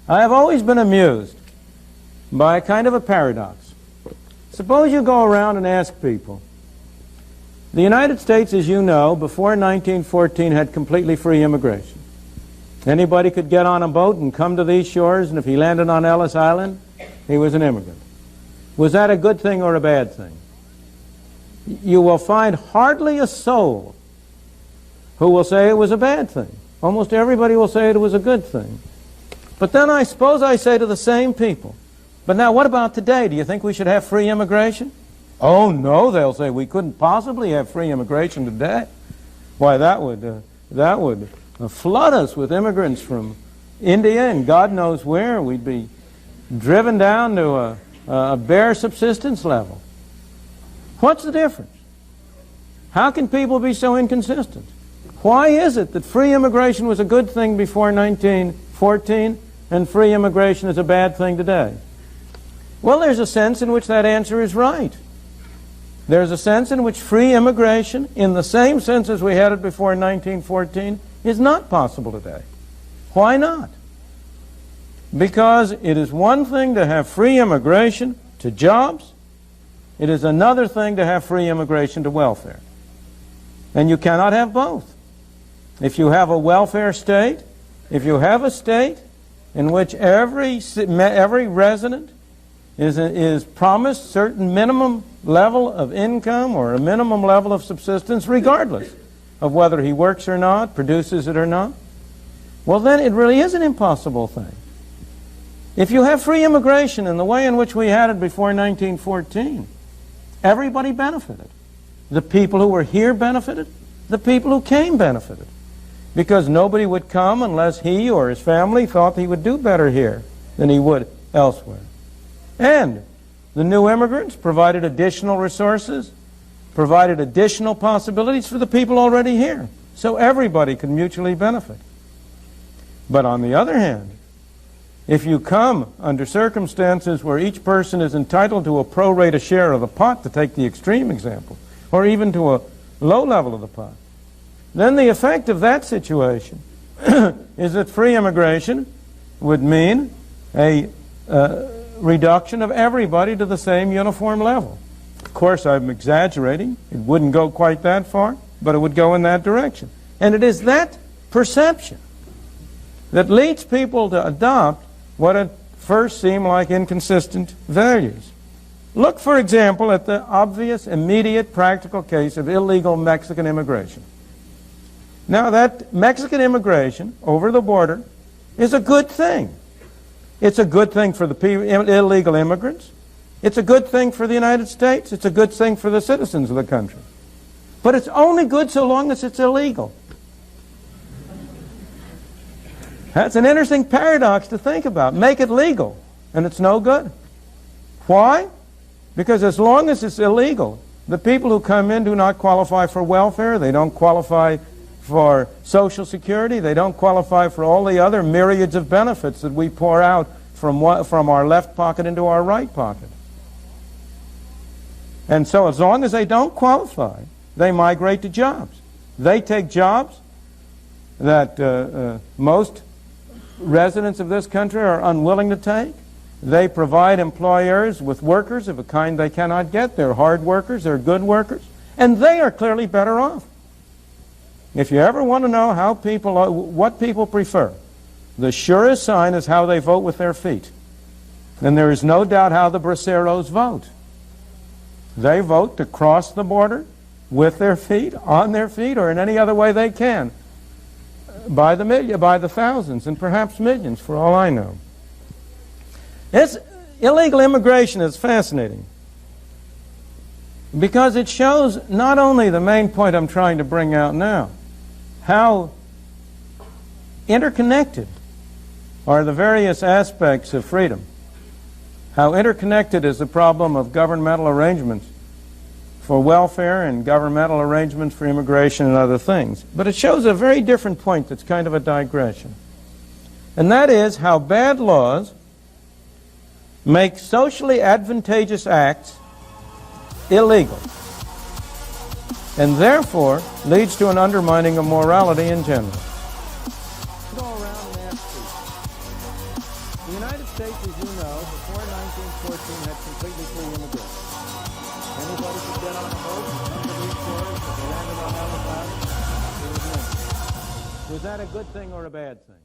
I have always been amused by a kind of a paradox. Suppose you go around and ask people. The United States, as you know, before 1914 had completely free immigration. Anybody could get on a boat and come to these shores, and if he landed on Ellis Island, he was an immigrant. Was that a good thing or a bad thing? You will find hardly a soul who will say it was a bad thing. Almost everybody will say it was a good thing. But then I suppose I say to the same people, but now what about today? Do you think we should have free immigration? Oh no, they'll say, we couldn't possibly have free immigration today. Why, that would flood us with immigrants from India and God knows where. We'd be driven down to a bare subsistence level. What's the difference? How can people be so inconsistent? Why is it that free immigration was a good thing before 1914 and free immigration is a bad thing today? Well, there's a sense in which that answer is right. There's a sense in which free immigration, in the same sense as we had it before 1914, is not possible today. Why not? Because it is one thing to have free immigration to jobs. It is another thing to have free immigration to welfare. And you cannot have both. If you have a welfare state, if you have a state in which every resident is promised certain minimum level of income or a minimum level of subsistence, regardless of whether he works or not, produces it or not, well then it really is an impossible thing. If you have free immigration in the way in which we had it before 1914, everybody benefited. The people who were here benefited. The people who came benefited. Because nobody would come unless he or his family thought he would do better here than he would elsewhere. And the new immigrants provided additional resources, provided additional possibilities for the people already here. So everybody could mutually benefit. But on the other hand, if you come under circumstances where each person is entitled to a pro rata share of the pot, to take the extreme example, or even to a low level of the pot, then the effect of that situation is that free immigration would mean a reduction of everybody to the same uniform level. Of course, I'm exaggerating. It wouldn't go quite that far, but it would go in that direction. And it is that perception that leads people to adopt what at first seem like inconsistent values. Look, for example, at the obvious, immediate, practical case of illegal Mexican immigration. Now, that Mexican immigration over the border is a good thing. It's a good thing for the illegal immigrants. It's a good thing for the United States. It's a good thing for the citizens of the country. But it's only good so long as it's illegal. That's an interesting paradox to think about. Make it legal, and it's no good. Why? Because as long as it's illegal, the people who come in do not qualify for welfare. They don't qualify for Social Security. They don't qualify for all the other myriads of benefits that we pour out from our left pocket into our right pocket. And so as long as they don't qualify, they migrate to jobs. They take jobs that most residents of this country are unwilling to take. They provide employers with workers of a kind they cannot get. They're hard workers, they're good workers, and they are clearly better off. If you ever want to know how what people prefer, the surest sign is how they vote with their feet. And there is no doubt how the braceros vote. They vote to cross the border with their feet, on their feet, or in any other way they can, by the thousands and perhaps millions, for all I know. Illegal immigration is fascinating because it shows not only the main point I'm trying to bring out now, how interconnected are the various aspects of freedom, how interconnected is the problem of governmental arrangements for welfare and governmental arrangements for immigration and other things. But it shows a very different point that's kind of a digression. And that is how bad laws make socially advantageous acts illegal, and therefore leads to an undermining of morality in general. Go around and ask people, The United States, as you know, before 1914 had completely free immigration. Anybody could get on a boat and come to these shores. If they landed on Halifax, it was in. Was that a good thing or a bad thing?